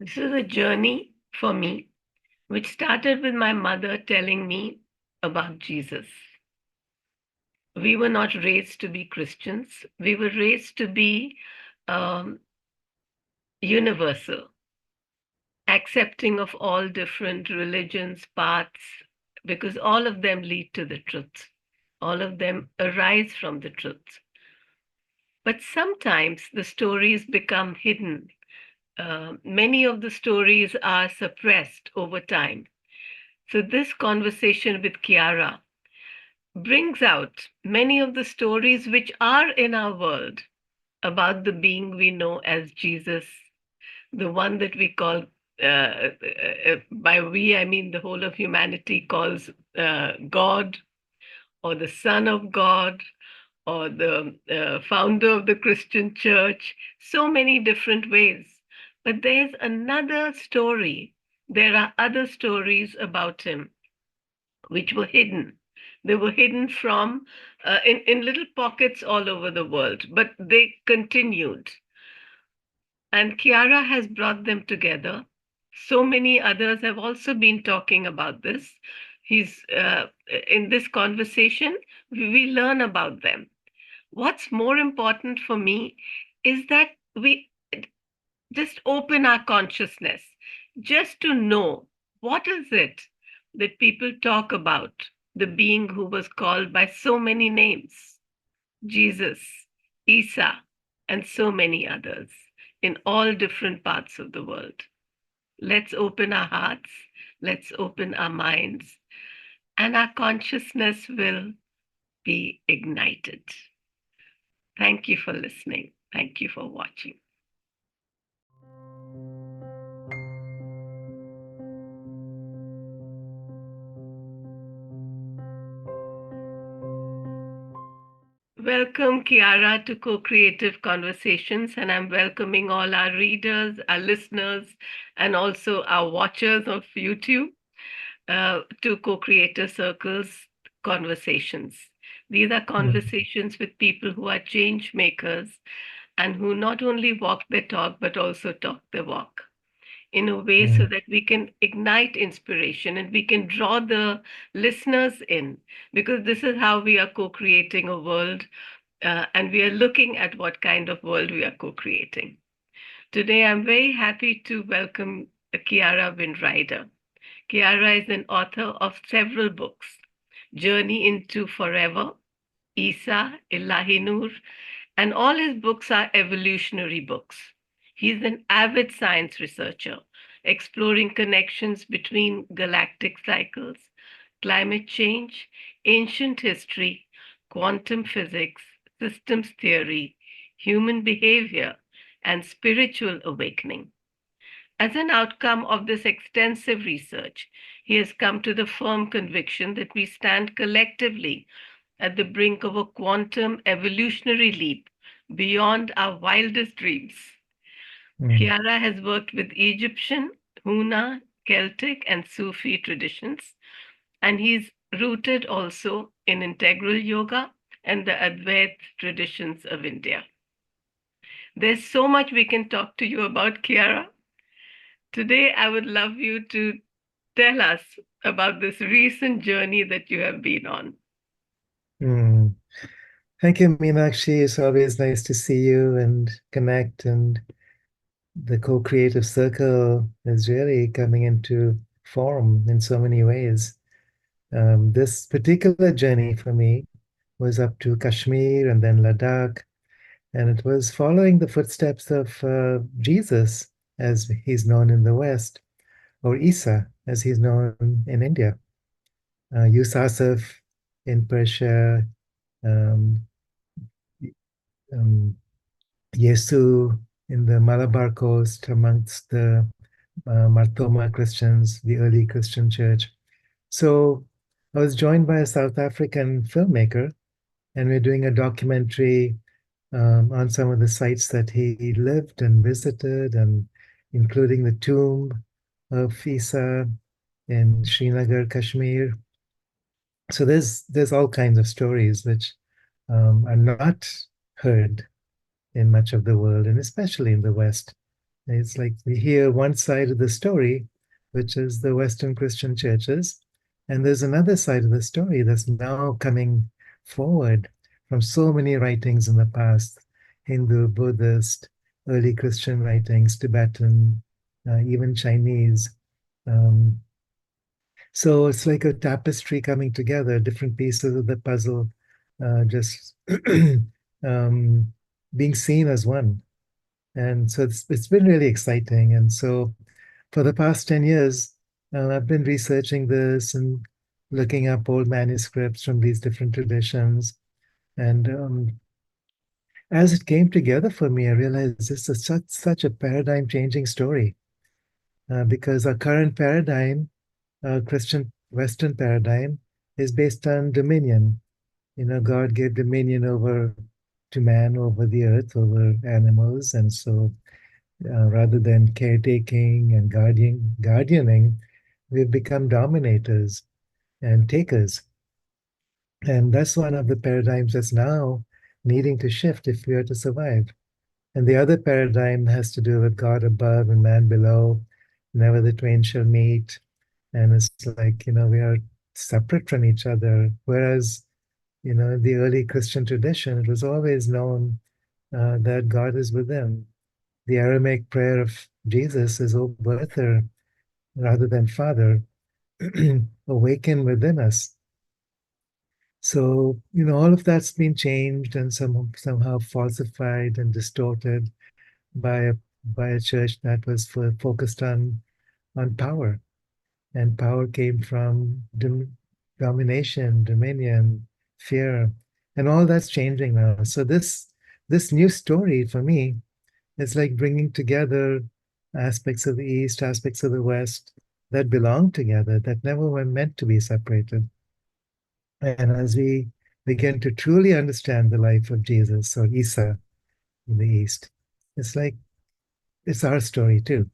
This is a journey for me, which started with my mother telling me about Jesus. We were not raised to be Christians. We were raised to be um, universal, accepting of all different religions, paths, because all of them lead to the truth. All of them arise from the truth. But sometimes the stories become hidden. Many of the stories are suppressed over time. So, this conversation with Kiara brings out many of the stories which are in our world about the being we know as Jesus, the one that we call, by we, I mean the whole of humanity calls God, or the Son of God, or the founder of the Christian church, so many different ways. But there's another story. There are other stories about him which were hidden. They were hidden from in little pockets all over the world, but they continued. And Kiara has brought them together. So many others have also been talking about this. He's in this conversation, we learn about them. What's more important for me is that we just open our consciousness just to know what is it that people talk about the being who was called by so many names, Jesus, Isa, and so many others in all different parts of the world. Let's open our hearts, let's open our minds, and our consciousness will be ignited. Thank you for listening. Thank you for watching. Welcome, Kiara, to Co-Creative Conversations, and I'm welcoming all our readers, our listeners, and also our watchers of YouTube to Co-Creator Circles Conversations. These are conversations with people who are change makers and who not only walk their talk, but also talk their walk in a way so that we can ignite inspiration and we can draw the listeners in, because this is how we are co-creating a world, and we are looking at what kind of world we are co-creating. Today, I'm very happy to welcome Kiara Windrider. Kiara is an author of several books: Journey into Forever, Isa, Ilahinur, and all his books are evolutionary books. He's an avid science researcher, exploring connections between galactic cycles, climate change, ancient history, quantum physics, systems theory, human behavior, and spiritual awakening. As an outcome of this extensive research, he has come to the firm conviction that we stand collectively at the brink of a quantum evolutionary leap beyond our wildest dreams. Kiara has worked with Egyptian, Huna, Celtic, and Sufi traditions, and he's rooted also in integral yoga and the Advaita traditions of India. There's so much we can talk to you about, Kiara. Today, I would love you to tell us about this recent journey that you have been on. Thank you, Meenakshi. It's always nice to see you and connect. And the co-creative circle is really coming into form in so many ways. This particular journey for me was up to Kashmir and then Ladakh, and it was following the footsteps of Jesus, as he's known in the West, or Isa, as he's known in India. Yusasuf in Persia, um, um, Yesu in the Malabar coast amongst the Marthoma Christians, the early Christian church. So I was joined by a South African filmmaker, and we're doing a documentary on some of the sites that he lived and visited, and including the tomb of Isa in Srinagar, Kashmir. So there's all kinds of stories which are not heard in much of the world, and especially in the West. It's like we hear one side of the story, which is the Western Christian churches, and there's another side of the story that's now coming forward from so many writings in the past: Hindu, Buddhist, early Christian writings, Tibetan, even Chinese. Um, so it's like a tapestry coming together, different pieces of the puzzle, just um, being seen as one. And so it's been really exciting. And so for the past 10 years, I've been researching this and looking up old manuscripts from these different traditions. And as it came together for me, I realized this is such a paradigm changing story, because our current paradigm, Christian Western paradigm, is based on dominion. God gave dominion over to man, over the earth, over animals. And so rather than caretaking and guardianing, we've become dominators and takers. And that's one of the paradigms that's now needing to shift if we are to survive. And the other paradigm has to do with God above and man below. Never the twain shall meet. And it's like, we are separate from each other. Whereas, in the early Christian tradition, it was always known that God is within. The Aramaic prayer of Jesus is, O birther, rather than Father, awaken within us. So, all of that's been changed and somehow falsified and distorted by a church that was focused on power. And power came from domination, dominion, fear, and all that's changing now. So this new story for me, it's like bringing together aspects of the East, aspects of the West that belong together, that never were meant to be separated. And as we begin to truly understand the life of Jesus or Isa in the East, it's like it's our story too.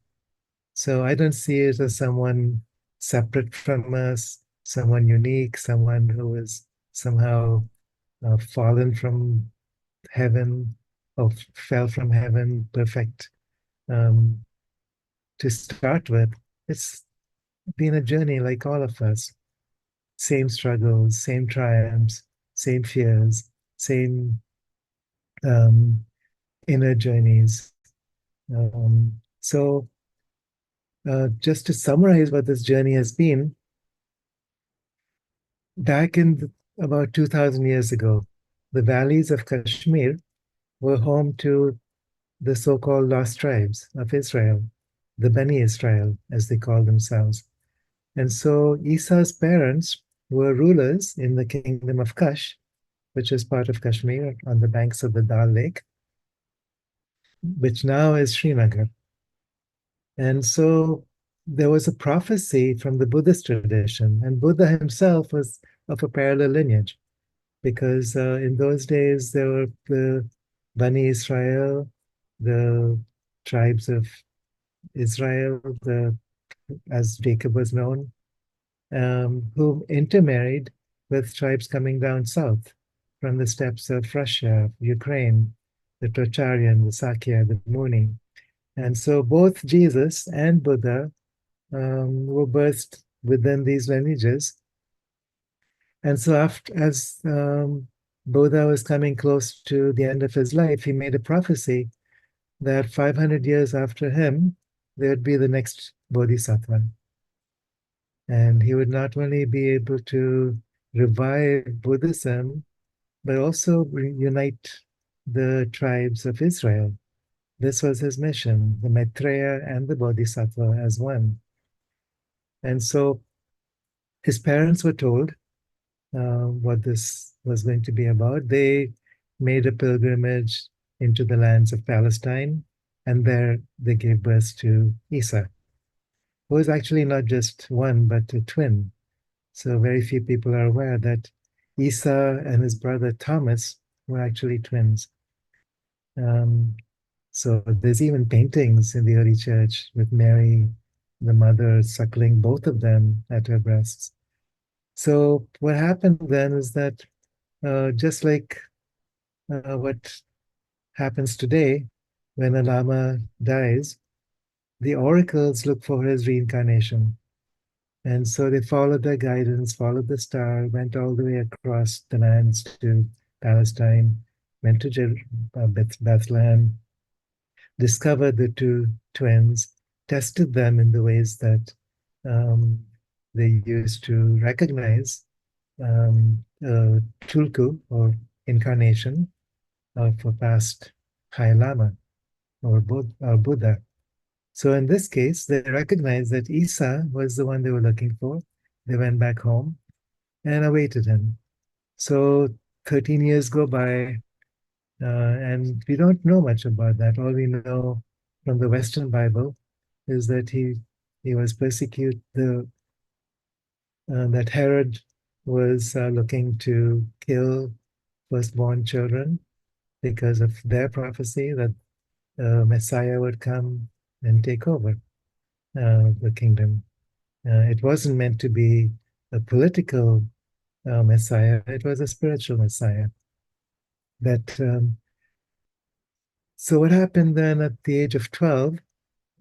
So I don't see it as someone separate from us, someone unique, someone who is somehow fallen from heaven or fell from heaven, perfect. Um, to start with, it's been a journey like all of us. Same struggles, same triumphs, same fears, same um, inner journeys. So, just to summarize what this journey has been, back in about 2,000 years ago, the valleys of Kashmir were home to the so called lost tribes of Israel, the Bani Israel, as they call themselves. And so Isa's parents were rulers in the kingdom of Kash, which is part of Kashmir on the banks of the Dal Lake, which now is Srinagar. And so there was a prophecy from the Buddhist tradition, and Buddha himself was of a parallel lineage, because in those days there were the Bani Israel, the tribes of Israel, as Jacob was known, who intermarried with tribes coming down south from the steppes of Russia, Ukraine, the Tocharian, the Sakya, the Muni. And so both Jesus and Buddha were birthed within these lineages. And so as Buddha was coming close to the end of his life, he made a prophecy that 500 years after him, there would be the next Bodhisattva. And he would not only be able to revive Buddhism, but also unite the tribes of Israel. This was his mission, the Maitreya and the Bodhisattva as one. And so his parents were told what this was going to be about. They made a pilgrimage into the lands of Palestine, and there they gave birth to Isa, who was actually not just one, but a twin. So very few people are aware that Isa and his brother Thomas were actually twins. Um, so there's even paintings in the early church with Mary, the mother, suckling both of them at her breasts. So what happened then is that just like what happens today when a lama dies, the oracles look for his reincarnation. And so they followed their guidance, followed the star, went all the way across the lands to Palestine, went to Bethlehem, discovered the two twins, tested them in the ways that um, they used to recognize Tulku or incarnation of a past High Lama or Buddha. So in this case, they recognized that Isa was the one they were looking for. They went back home and awaited him. So 13 years go by, and we don't know much about that. All we know from the Western Bible is that he was persecuted. That Herod was looking to kill firstborn children because of their prophecy that Messiah would come and take over the kingdom. It wasn't meant to be a political Messiah, it was a spiritual Messiah. That So what happened then at the age of 12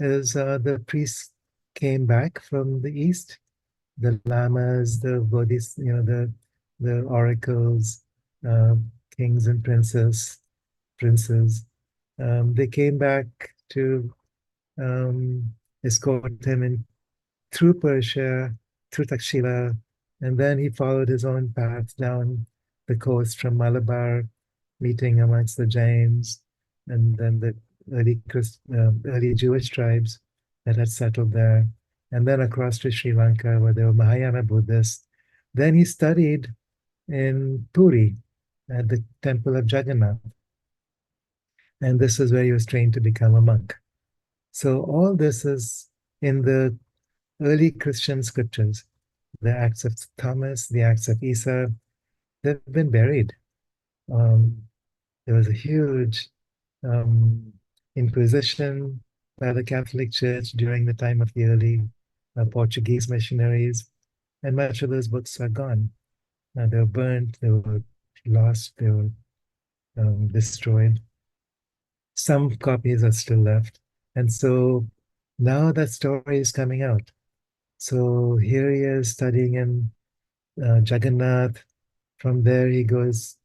is the priests came back from the east, the lamas, the bodhis, the oracles, uh, kings and princes. They came back to escort him in through Persia, through Takshila, and then he followed his own path down the coast from Malabar, meeting amongst the Jains, and then the early Jewish tribes that had settled there, and then across to Sri Lanka, where there were Mahayana Buddhists. Then he studied in Puri at the temple of Jagannath, and this is where he was trained to become a monk. So all this is in the early Christian scriptures. The Acts of Thomas, the Acts of Isa, they've been buried. Um, there was a huge um, inquisition by the Catholic Church during the time of the early Portuguese missionaries, and much of those books are gone. They were burnt, they were lost, they were destroyed. Some copies are still left. And so now that story is coming out. So here he is studying in Jagannath. From there, he goes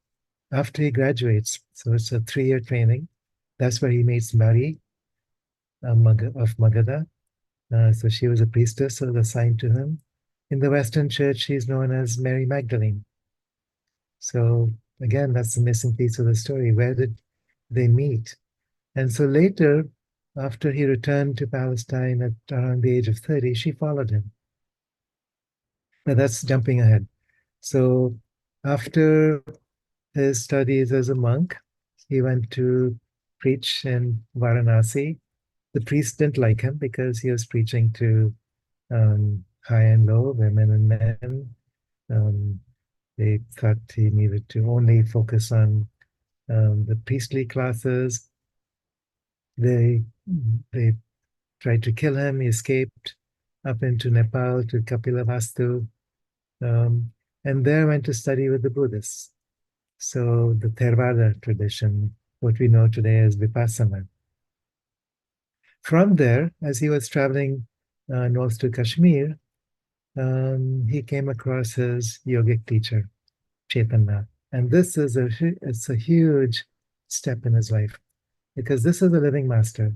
after he graduates. So it's a 3-year training. That's where he meets Mary of Magadha. So she was a priestess, so assigned to him. In the Western Church, she's known as Mary Magdalene. So again, that's the missing piece of the story. Where did they meet? And so later, after he returned to Palestine at around the age of 30, she followed him. But that's jumping ahead. So after his studies as a monk, he went to preach in Varanasi. The priests didn't like him because he was preaching to high and low, women and men. Um, they thought he needed to only focus on the priestly classes. They they tried to kill him. He escaped up into Nepal to Kapilavastu, um, and there went to study with the Buddhists. So the Theravada tradition, what we know today as Vipassana. From there, as he was traveling north to Kashmir, he came across his yogic teacher, Chaitanya. And this is it's a huge step in his life because this is a living master.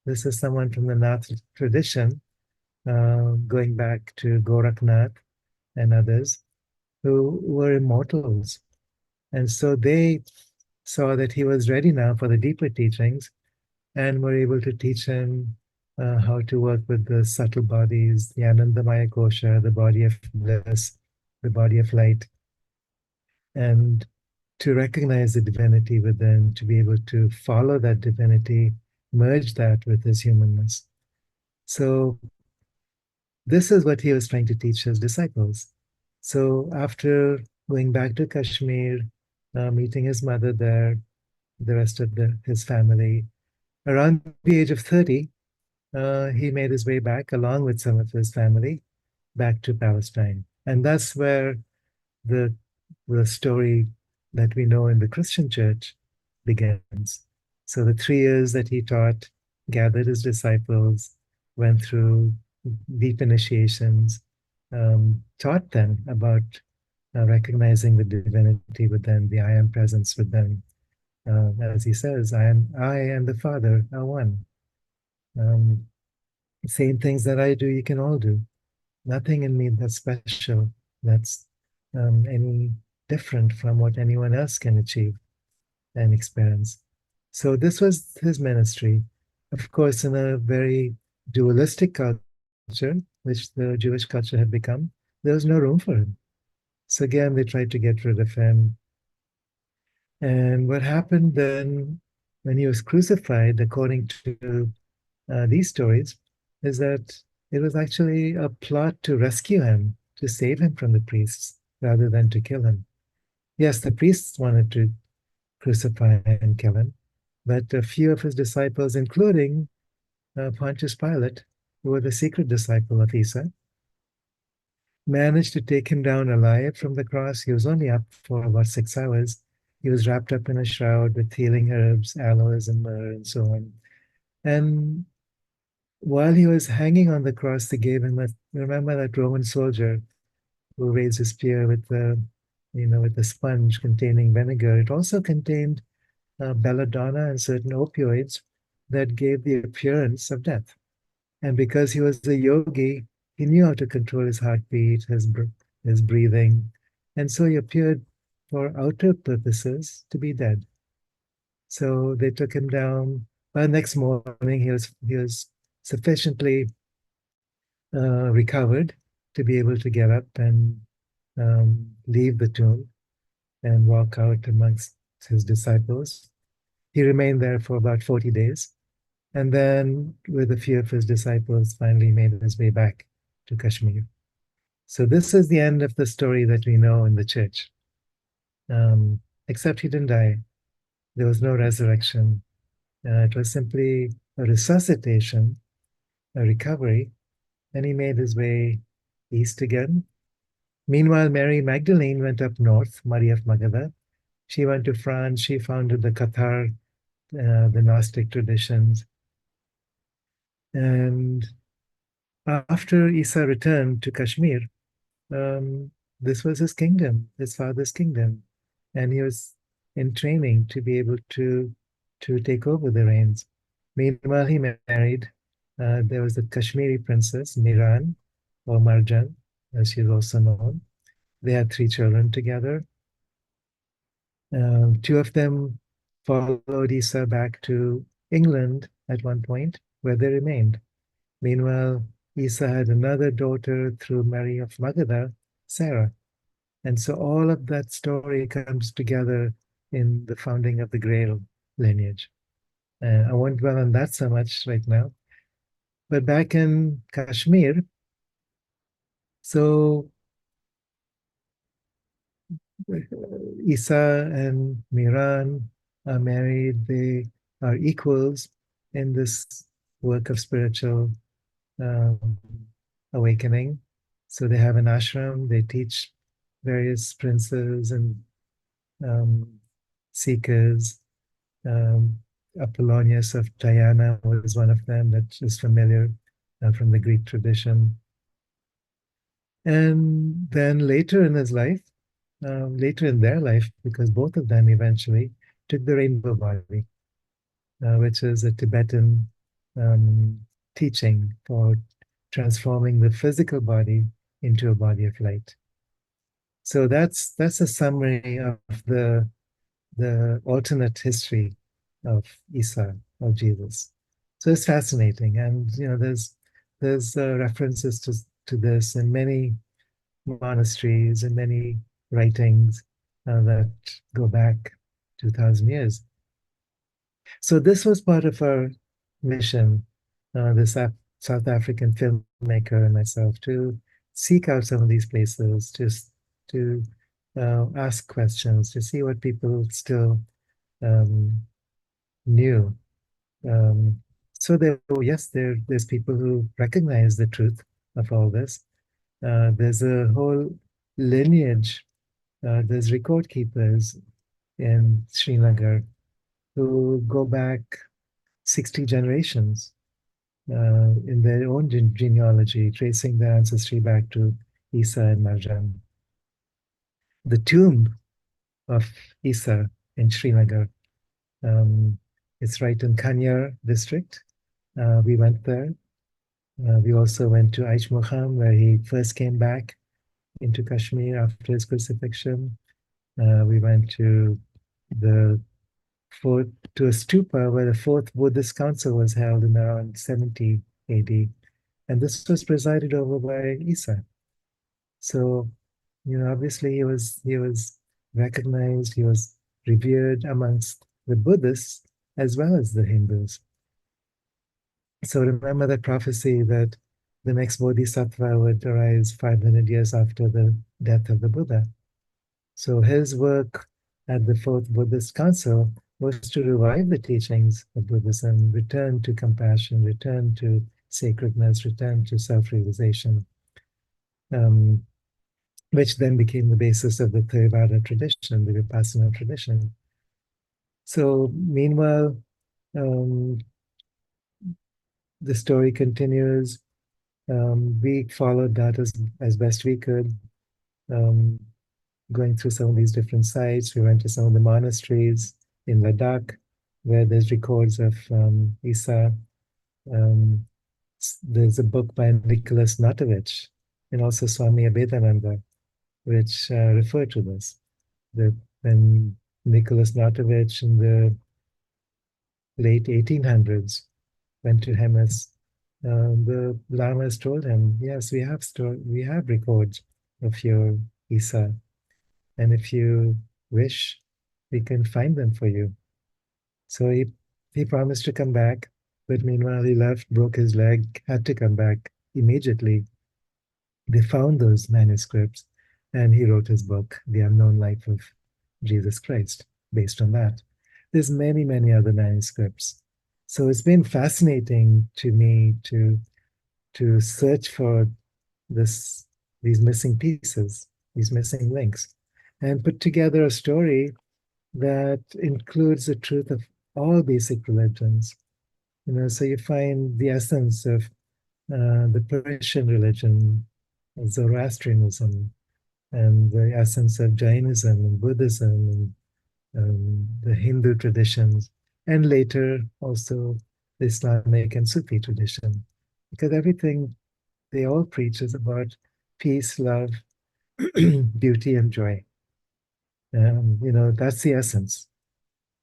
This is someone from the Nath tradition, going back to Gorakhnath and others who were immortals. And so they saw that he was ready now for the deeper teachings and were able to teach him how to work with the subtle bodies, the Anandamaya Kosha, the body of bliss, the body of light, and to recognize the divinity within, to be able to follow that divinity, merge that with his humanness. So, this is what he was trying to teach his disciples. So, after going back to Kashmir, meeting his mother there, the rest of his family, around the age of 30, he made his way back along with some of his family back to Palestine. And that's where the, the story that we know in the Christian church begins. So the 3 years that he taught, gathered his disciples, went through deep initiations, taught them about recognizing the divinity within, the I am presence within. As he says, I and the Father are one. Um, Same things that I do, you can all do. Nothing in me that's special, that's any different from what anyone else can achieve and experience. So this was his ministry, of course, in a very dualistic culture, which the Jewish culture had become. There was no room for him. So again, they tried to get rid of him. And what happened then when he was crucified, according to these stories, is that it was actually a plot to rescue him, to save him from the priests, rather than to kill him. Yes, the priests wanted to crucify and kill him, but a few of his disciples, including Pontius Pilate, who was the secret disciple of Issa, managed to take him down alive from the cross. He was only up for about 6 hours. He was wrapped up in a shroud with healing herbs, aloes, and myrrh, and so on. And while he was hanging on the cross, they gave him a, remember that Roman soldier who raised his spear with the, with the sponge containing vinegar. It also contained belladonna and certain opioids that gave the appearance of death. And because he was a yogi, he knew how to control his heartbeat, his breathing. And so he appeared for outer purposes to be dead. So they took him down. By the next morning, he was sufficiently recovered to be able to get up and leave the tomb and walk out amongst his disciples. He remained there for about 40 days. And then, with a few of his disciples, finally made his way back to Kashmir. So, this is the end of the story that we know in the church. Except he didn't die. There was no resurrection. It was simply a resuscitation, a recovery, and he made his way east again. Meanwhile, Mary Magdalene went up north, Maria of Magadha. She went to France. She founded the Cathar, the Gnostic traditions. And after Isa returned to Kashmir, um, this was his kingdom, his father's kingdom, and he was in training to be able to take over the reins. Meanwhile, he married. There was a Kashmiri princess, Miran, or Marjan, as she's also known. They had 3 children together. Two of them followed Isa back to England at one point, where they remained. Meanwhile, Isa had another daughter through Mary of Magadha, Sarah. And so all of that story comes together in the founding of the Grail lineage. I won't dwell on that so much right now. But back in Kashmir, so Isa and Miran are married. They are equals in this work of spiritual um, awakening. So they have an ashram. They teach various princes and um, seekers. Apollonius of Tyana was one of them that is familiar from the Greek tradition. And then later in his life, later in their life, because both of them eventually took the rainbow body, which is a Tibetan um, teaching for transforming the physical body into a body of light. So that's a summary of the alternate history of Isa, of Jesus. So it's fascinating, and there's references to this in many monasteries and many writings that go back 2,000 years. So this was part of our mission, this South African filmmaker and myself, to seek out some of these places, just to ask questions, to see what people still um, knew. So there's people who recognize the truth of all this. There's a whole lineage. There's record keepers in Srinagar who go back 60 generations. in their own genealogy, tracing their ancestry back to Isa and Marjan. The tomb of Isa in Srinagar, it's right in Kanyar district. We went there. We also went to Aichmukham, where he first came back into Kashmir after his crucifixion. We went to the fourth, to a stupa where the fourth Buddhist council was held in around 70 AD, and this was presided over by Isa. So, obviously he was recognized, he was revered amongst the Buddhists as well as the Hindus. So remember that prophecy that the next Bodhisattva would arise 500 years after the death of the Buddha. So his work at the Fourth Buddhist Council was to revive the teachings of Buddhism, return to compassion, return to sacredness, return to self-realization, which then became the basis of the Theravada tradition, the Vipassana tradition. So meanwhile, the story continues. We followed that as best we could, going through some of these different sites. We went to some of the monasteries in Ladakh, where there's records of Isa. Um, there's a book by Nicholas Notovich and also Swami Abhedananda, which refer to this. That when Nicholas Notovich in the late 1800s went to Hemis, the lamas told him, "Yes, we have records of your Isa, and if you wish, we can find them for you." So he promised to come back, but meanwhile he left, broke his leg, had to come back immediately. They found those manuscripts, and he wrote his book, The Unknown Life of Jesus Christ, based on that. There's many, many other manuscripts. So it's been fascinating to me to search for these missing pieces, these missing links, and put together a story that includes the truth of all basic religions. So you find the essence of the Persian religion, Zoroastrianism, and the essence of Jainism and Buddhism and the Hindu traditions, and later also the Islamic and Sufi tradition, because everything they all preach is about peace, love, beauty, and joy. That's the essence.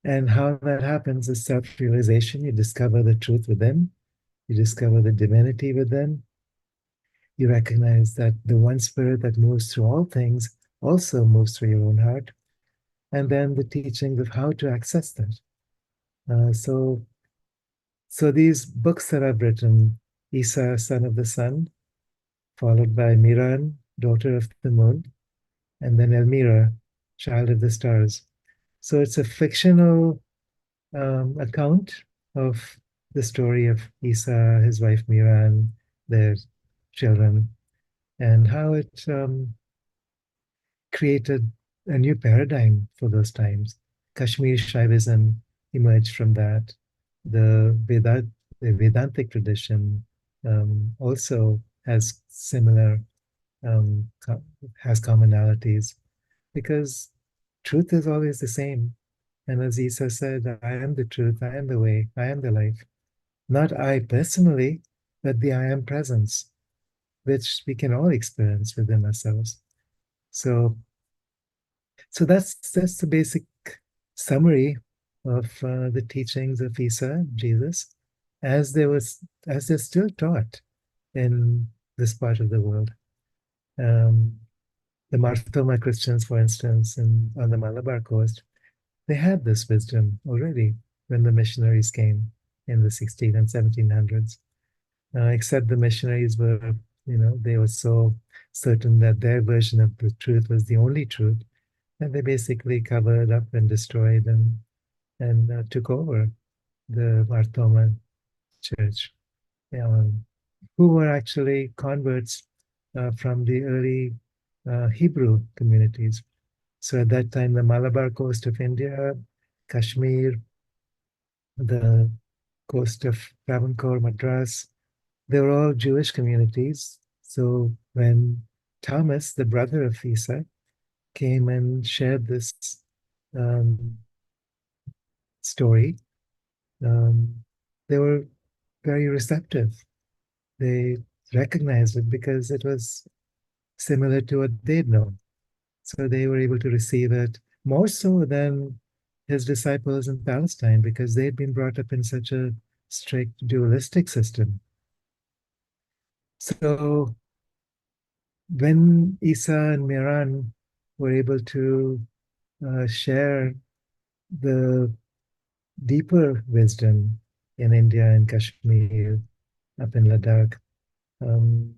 And how that happens is self-realization. You discover the truth within. You discover the divinity within. You recognize that the one spirit that moves through all things also moves through your own heart. And then the teachings of how to access that. So these books that I've written, Isa, Son of the Sun, followed by Miran, Daughter of the Moon, and then Elmira, Child of the Stars. So it's a fictional account of the story of Isa, his wife Miran, their children, and how it created a new paradigm for those times. Kashmir Shaivism emerged from that. The Vedantic tradition also has similar has commonalities, because truth is always the same. And as Isa said, I am the truth, I am the way, I am the life. Not I personally, but the I am presence, which we can all experience within ourselves. So that's the basic summary of the teachings of Isa, Jesus, as they're still taught in this part of the world. The Marthoma Christians, for instance, on the Malabar coast, they had this wisdom already when the missionaries came in the 16 and 1700s. Except the missionaries were, they were so certain that their version of the truth was the only truth, and they basically covered up and destroyed and took over the Marthoma church, who were actually converts from the early Hebrew communities. So at that time, the Malabar coast of India, Kashmir, the coast of Travancore, Madras, they were all Jewish communities. So when Thomas, the brother of Isa, came and shared this um, story, um, they were very receptive. They recognized it because it was similar to what they'd known. So they were able to receive it more so than his disciples in Palestine because they'd been brought up in such a strict dualistic system. So when Isa and Miran were able to share the deeper wisdom in India and Kashmir, up in Ladakh, um,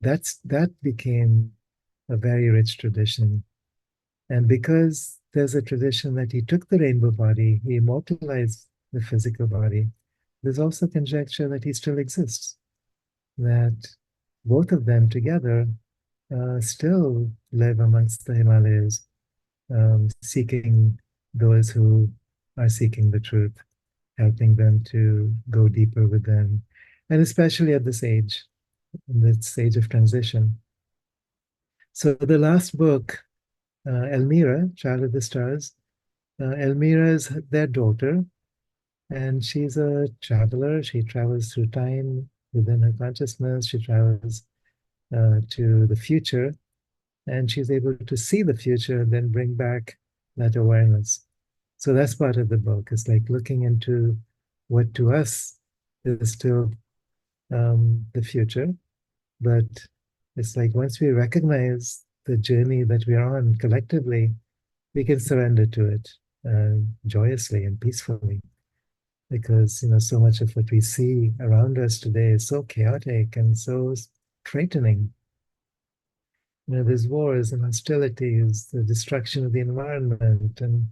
that became a very rich tradition. And because there's a tradition that he took the rainbow body, he immortalized the physical body, there's also conjecture that he still exists, that both of them together still live amongst the Himalayas, seeking those who are seeking the truth, helping them to go deeper within, and especially at this age, in this age of transition. So the last book, Elmira, Child of the Stars, Elmira is their daughter, and she's a traveler. She travels through time within her consciousness. She travels to the future, and she's able to see the future and then bring back that awareness. So that's part of the book. It's like looking into what to us is still the future, but it's like once we recognize the journey that we're on collectively, we can surrender to it joyously and peacefully. Because so much of what we see around us today is so chaotic and so frightening. There's wars and hostilities, the destruction of the environment, and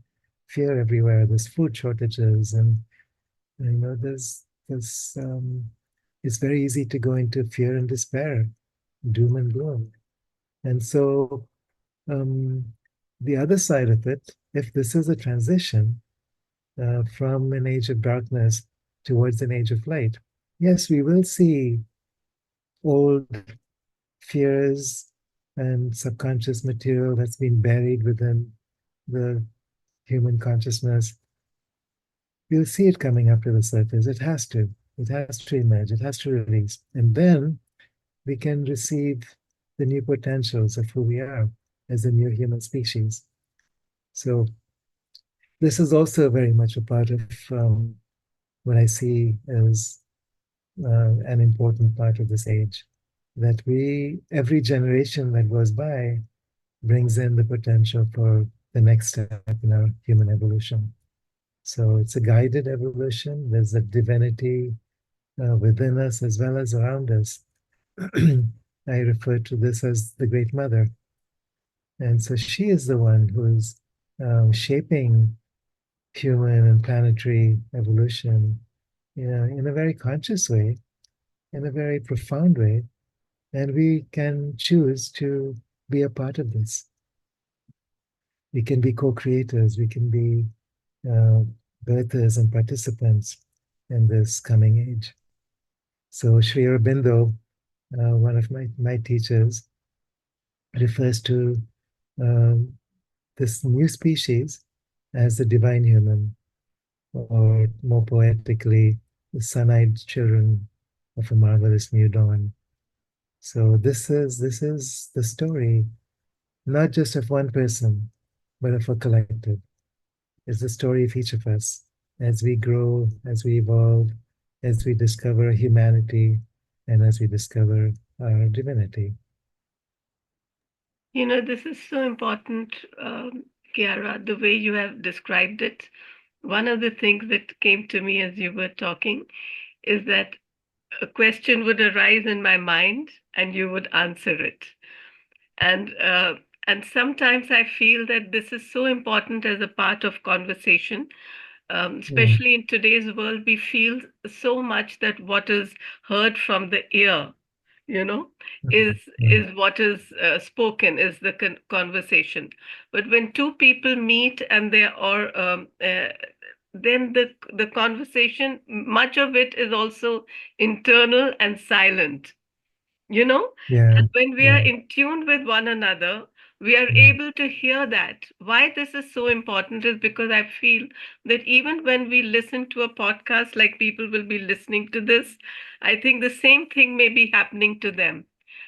fear everywhere. There's food shortages, and there's it's very easy to go into fear and despair, doom and gloom. And so um, the other side of it, if this is a transition from an age of darkness towards an age of light, yes, we will see old fears and subconscious material that's been buried within the human consciousness. We'll see it coming up to the surface. It has to. It has to emerge. It has to release. And then we can receive the new potentials of who we are as a new human species. So this is also very much a part of what I see as an important part of this age. That every generation that goes by brings in the potential for the next step in our human evolution. So it's a guided evolution. There's a divinity within us as well as around us. I refer to this as the Great Mother. And so she is the one who is shaping human and planetary evolution in a very conscious way, in a very profound way. And we can choose to be a part of this. We can be co-creators. We can be uh, birthers and participants in this coming age. So Sri Aurobindo, one of my teachers, refers to um, this new species as the divine human, or more poetically, the sun-eyed children of a marvelous new dawn. So this is the story, not just of one person, but of a collective. It's the story of each of us as we grow, as we evolve, as we discover humanity, and as we discover our divinity. This is so important, Kiara, the way you have described it. One of the things that came to me as you were talking is that a question would arise in my mind and you would answer it. And and sometimes I feel that this is so important as a part of conversation, Yeah, especially in today's world. We feel so much that what is heard from the ear, you know, is yeah, what is spoken, is the conversation. But when two people meet and they are then the conversation, much of it is also internal and silent, you know. Yeah. And when we are Yeah. in tune with one another, we are Mm. able to hear that. Why this is so important is because I feel that even when we listen to a podcast, like people will be listening to this, I think the same thing may be happening to them.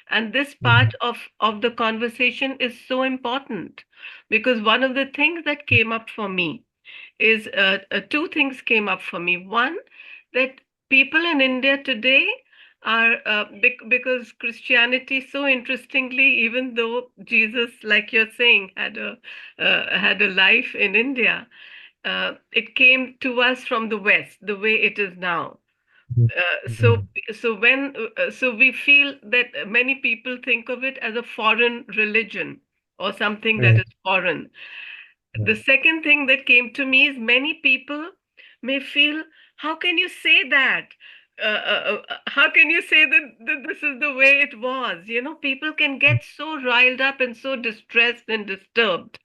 And this Mhm. part of the conversation is so important, because one of the things that came up for me is two things came up for me. One, that people in India today are, because Christianity, so interestingly, even though Jesus, like you're saying, had a life in India, it came to us from the West, the way it is now. Mhm. Uh, Yeah. so so we feel that many people think of it as a foreign religion or something that Right. is foreign. Yeah. The second thing that came to me is many people may feel, how can you say that? How can you say that this is the way it was? You know, people can get so riled up and so distressed and disturbed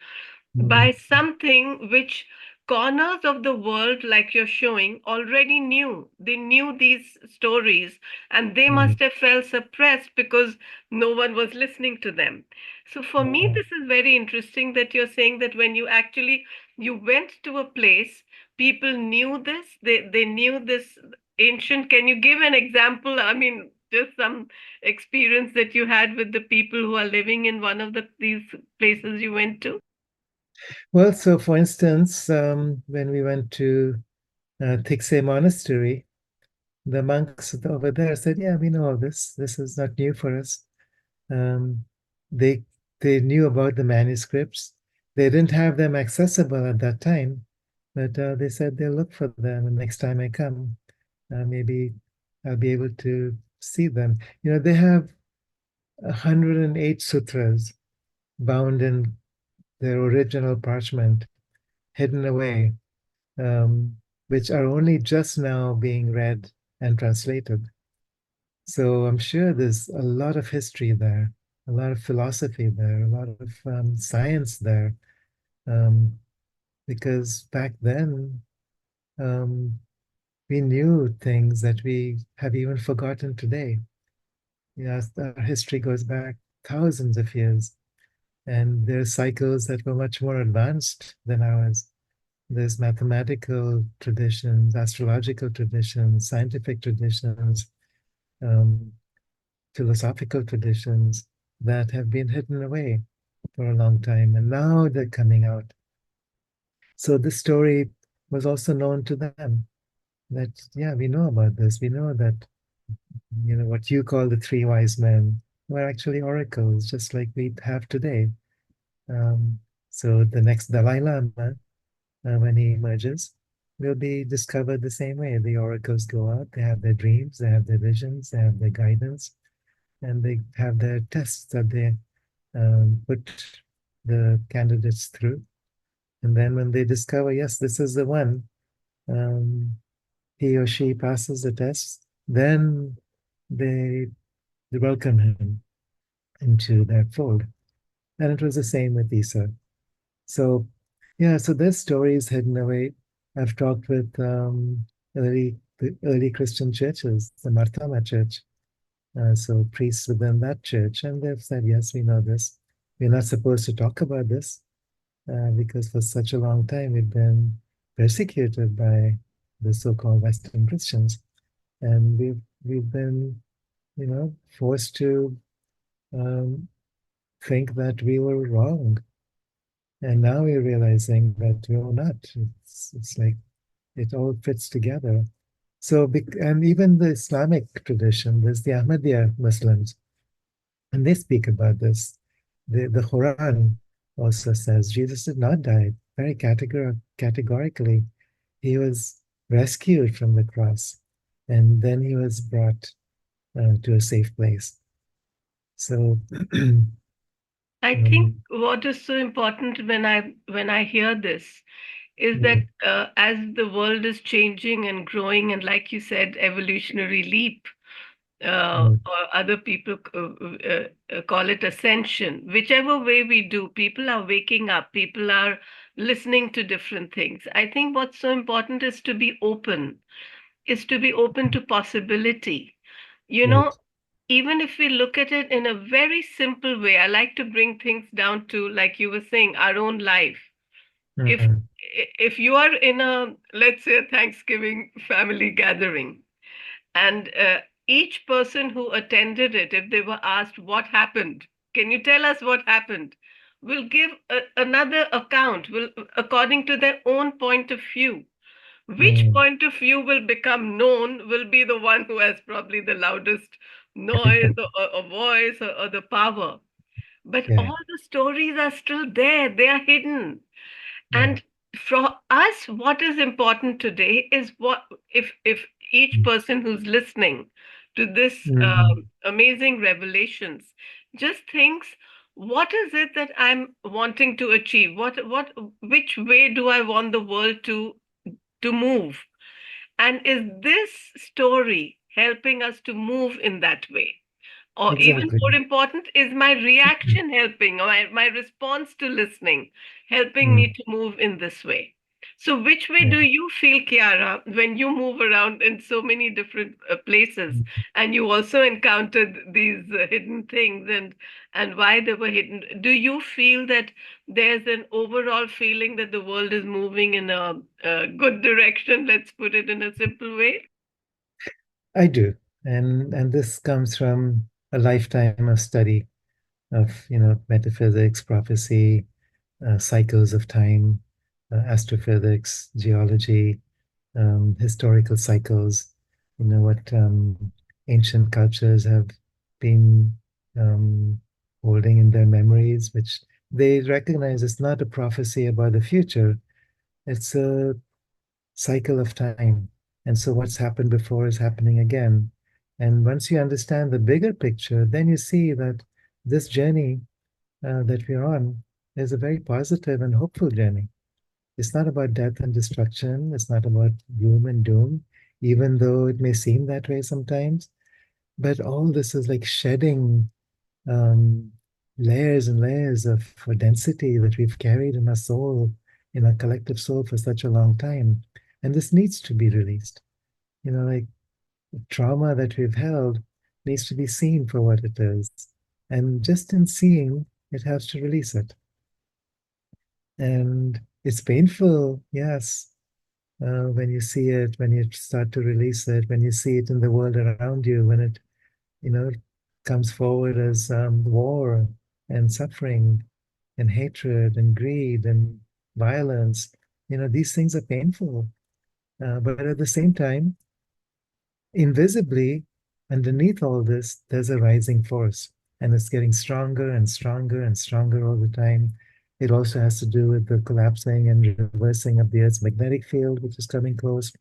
Mm. by something which corners of the world, like you're showing, already knew. They knew these stories, and they Mm. must have felt suppressed because no one was listening to them. So for me, Yeah. this is very interesting that you're saying that when you went to a place, people knew this, they knew this ancient. Can you give an example? I mean, just some experience that you had with the people who are living in one of these places you went to. Well, so for instance, when we went to Thiksay Monastery, the monks over there said, "Yeah, we know all this. This is not new for us." Um, they they knew about the manuscripts. They didn't have them accessible at that time, but they said they'll look for them, and next time I come, maybe I'll be able to see them. You know, they have 108 sutras bound in their original parchment, hidden away, um, which are only just now being read and translated. So I'm sure there's a lot of history there, a lot of philosophy there, a lot of science there, um, because back then um, we knew things that we have even forgotten today. Yes, our history goes back thousands of years, and there's cycles that were much more advanced than ours. There's mathematical traditions, astrological traditions, scientific traditions, um, philosophical traditions that have been hidden away for a long time, and now they're coming out. So this story was also known to them. That yeah, we know about this. We know that what you call the three wise men were actually oracles, just like we have today. Um, so the next Dalai Lama, when he emerges, will be discovered the same way. The oracles go out, they have their dreams, they have their visions, they have their guidance, and they have their tests that they put the candidates through. And then when they discover, yes, this is the one, um, he or she passes the tests, then they welcome him into their fold. And it was the same with Isa. So, yeah, so there's stories hidden away. I've talked with the early Christian churches, the Marthama Church, so priests within that church, and they've said, yes, we know this. We're not supposed to talk about this because for such a long time we've been persecuted by the so-called Western Christians, and we've been, forced to um, think that we were wrong, and now we're realizing that we're not. It's like it all fits together. So, and even the Islamic tradition, there's the Ahmadiyya Muslims, and they speak about this. The Quran also says Jesus did not die very categorically. He was rescued from the cross, and then he was brought to a safe place. So, I think um, what is so important when I hear this is that mm, as the world is changing and growing, and like you said, evolutionary leap, mm, or other people call it ascension. Whichever way we do, people are waking up. People are listening to different things. I think what's so important is to be open to possibility. You Right. know, even if we look at it in a very simple way, I like to bring things down to, like you were saying, our own life. If Mhm. if you are in a, let's say, a Thanksgiving family gathering, and each person who attended it, if they were asked what happened, can you tell us what happened? Will give another account, will according to their own point of view. Which Mm. point of view will become known will be the one who has probably the loudest noise or voice or the power. But Yeah, all the stories are still there, they are hidden. yeah. And for us, what is important today is what if each person who's listening to this Mm. amazing revelations just thinks, what is it that I'm wanting to achieve? Which way do I want the world to move? And is this story helping us to move in that way? Or even Exactly. more important, is my reaction helping, or my response to listening helping me Mm. to move in this way? So, which way Yeah. do you feel, Kiara, when you move around in so many different places, and you also encountered these hidden things, and why they were hidden? Do you feel that there's an overall feeling that the world is moving in a good direction? Let's put it in a simple way. I do. And this comes from a lifetime of study of, metaphysics, prophecy, cycles of time, astrophysics, geology, historical cycles, what ancient cultures have been um, holding in their memories, which they recognize it's not a prophecy about the future, it's a cycle of time. And so what's happened before is happening again. And once you understand the bigger picture, then you see that this journey that we're on is a very positive and hopeful journey. It's not about death and destruction. It's not about gloom and doom, even though it may seem that way sometimes. But all this is like shedding um, layers and layers of density that we've carried in our soul, in our collective soul for such a long time. And this needs to be released. Like trauma that we've held needs to be seen for what it is. And just in seeing, it has to release it. And it's painful, yes, when you see it, when you start to release it, when you see it in the world around you, when it, you know, comes forward as war and suffering and hatred and greed and violence. These things are painful. But at the same time, invisibly, underneath all this, there's a rising force, and it's getting stronger and stronger and stronger all the time. It also has to do with the collapsing and reversing of the Earth's magnetic field, which is coming close,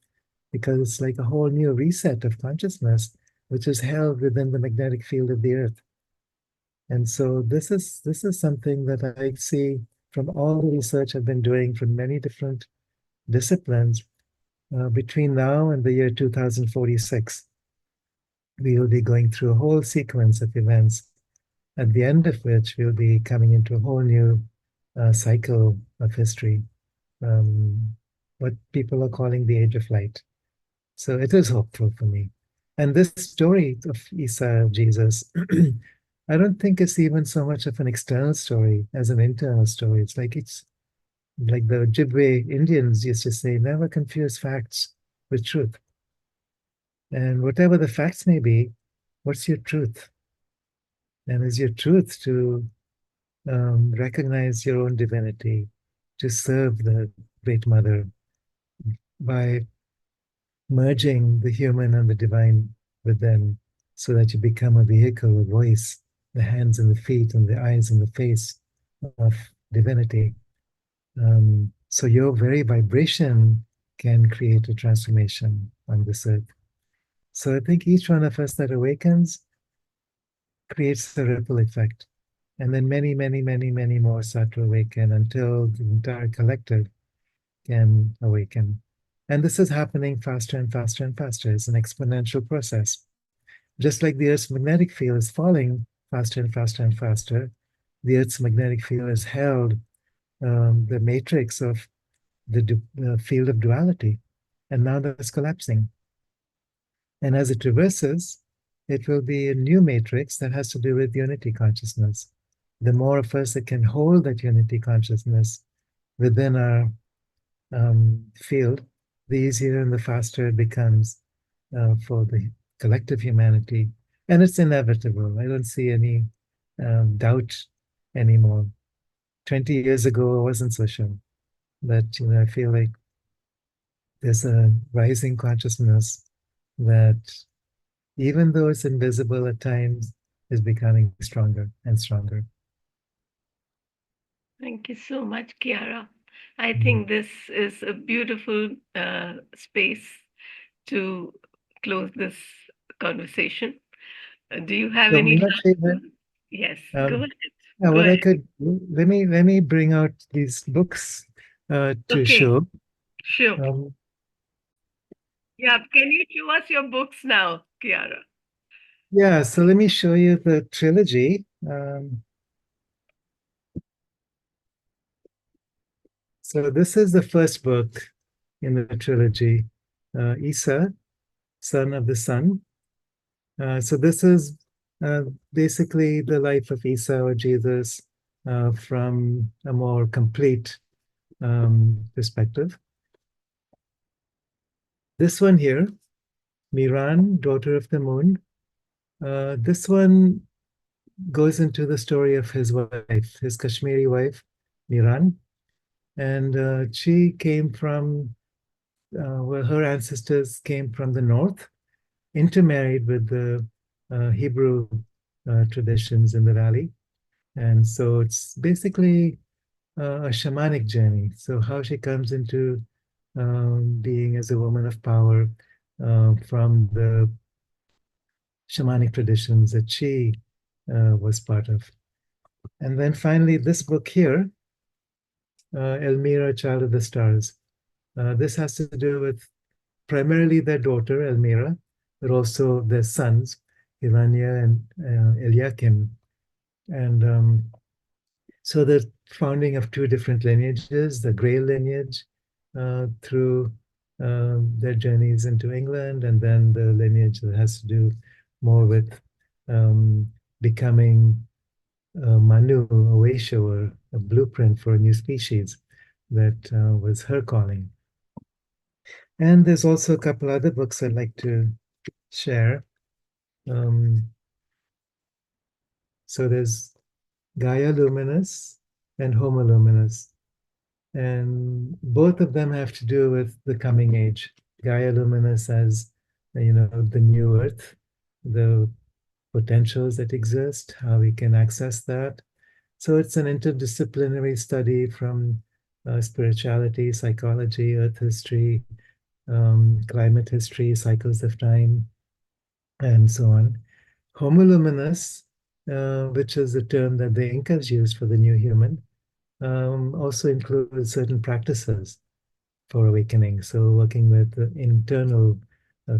because it's like a whole new reset of consciousness, which is held within the magnetic field of the Earth. And so this is something that I see from all the research I've been doing from many different disciplines. Between now and the year 2046, we will be going through a whole sequence of events, at the end of which we'll be coming into a whole new cycle of history, um, what people are calling the Age of Light. So it is hopeful for me. And this story of Isa, of Jesus, I don't think it's even so much of an external story as an internal story. It's like the Ojibwe Indians used to say, never confuse facts with truth. And whatever the facts may be, what's your truth? And is your truth to recognize your own divinity, to serve the Great Mother by merging the human and the divine with them so that you become a vehicle, a voice, the hands and the feet and the eyes and the face of divinity. So your very vibration can create a transformation on this earth. So I think each one of us that awakens creates a ripple effect. And then many, many, many, many more start to awaken until the entire collective can awaken. And this is happening faster and faster and faster. It's an exponential process. Just like the Earth's magnetic field is falling faster and faster and faster, the Earth's magnetic field is held the matrix of the field of duality. And now that's collapsing. And as it reverses, it will be a new matrix that has to do with unity consciousness. The more of us that can hold that unity consciousness within our field, the easier and the faster it becomes for the collective humanity. And it's inevitable. I don't see any doubt anymore. 20 years ago, I wasn't so sure. But I feel like there's a rising consciousness that, even though it's invisible at times, is becoming stronger and stronger. Thank you so much, Kiara. I Mm. think this is a beautiful space to close this conversation. Do you have So, any Meenakshi, last words? Yes, go um, ahead. Go what I ahead. could let me bring out these books to Okay, show. sure. Um, Yeah, can you show us your books now, Kiara? yeah, so let me show you the trilogy. So this is the first book in the trilogy, Issa, Son of the Sun. So this is uh, basically the life of Isa or Jesus from a more complete perspective. This one here, Miran, daughter of the moon. This one goes into the story of his wife, his Kashmiri wife, Miran, and she came from well, her ancestors came from the north, intermarried with the Hebrew traditions in the valley. And so it's basically a shamanic journey. So, how she comes into being as a woman of power from the shamanic traditions that she was part of. And then finally, this book here, Elmira, Child of the Stars. This has to do with primarily their daughter, Elmira, but also their sons, Irania and Eliakim. And so the founding of two different lineages, the Grail lineage, through their journeys into England, and then the lineage that has to do more with um, becoming Manu, a Waisha, or a blueprint for a new species that was her calling. And there's also a couple other books I'd like to share. Um, so there's Gaia Luminous and Homo Luminous. And both of them have to do with the coming age. Gaia Luminous as, the new earth, the potentials that exist, how we can access that. So it's an interdisciplinary study from spirituality, psychology, earth history, climate history, cycles of time, and so on. Homo luminous, which is the term that the Incas used for the new human, also includes certain practices for awakening. So, working with the internal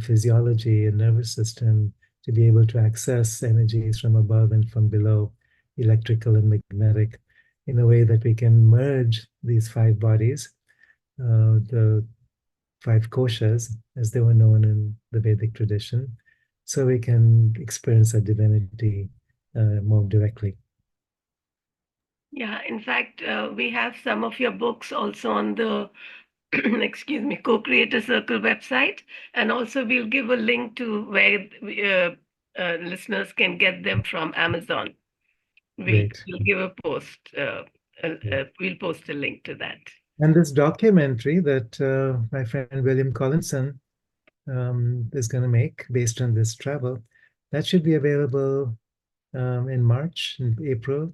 physiology and nervous system to be able to access energies from above and from below, electrical and magnetic, in a way that we can merge these five bodies, the five koshas, as they were known in the Vedic tradition, so we can experience our divinity more directly. Yeah, in fact, we have some of your books also on the excuse me, Co-Creator Circle website, and also we'll give a link to where listeners can get them from Amazon. We'll Great. we'll give a post. Great. We'll post a link to that. And this documentary that my friend William Collinson is going to make based on this travel, that should be available in March and April,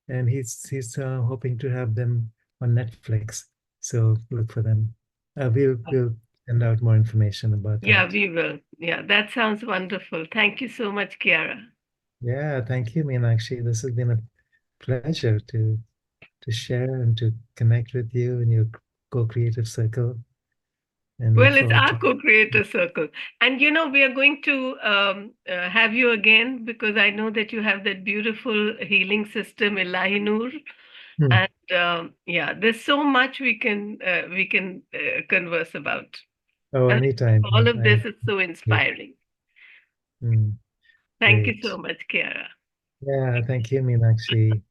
and he's hoping to have them on Netflix. So look for them. We'll send out more information about Yeah, that. we will. Yeah, that sounds wonderful. Thank you so much, Kiara. Yeah, thank you, Meenakshi. This has been a pleasure to share and to connect with you in your co-creative circle, and look Well, it's forward our to. co-creator circle. And we are going to have you again because I know that you have that beautiful healing system, Ilahi Noor. Hmm. And yeah, there's so much we can converse about. Oh, And anytime. all of I this is so great. inspiring. Hmm. Thank you so Great. much, Kiara. Yeah, thank you, Meenakshi.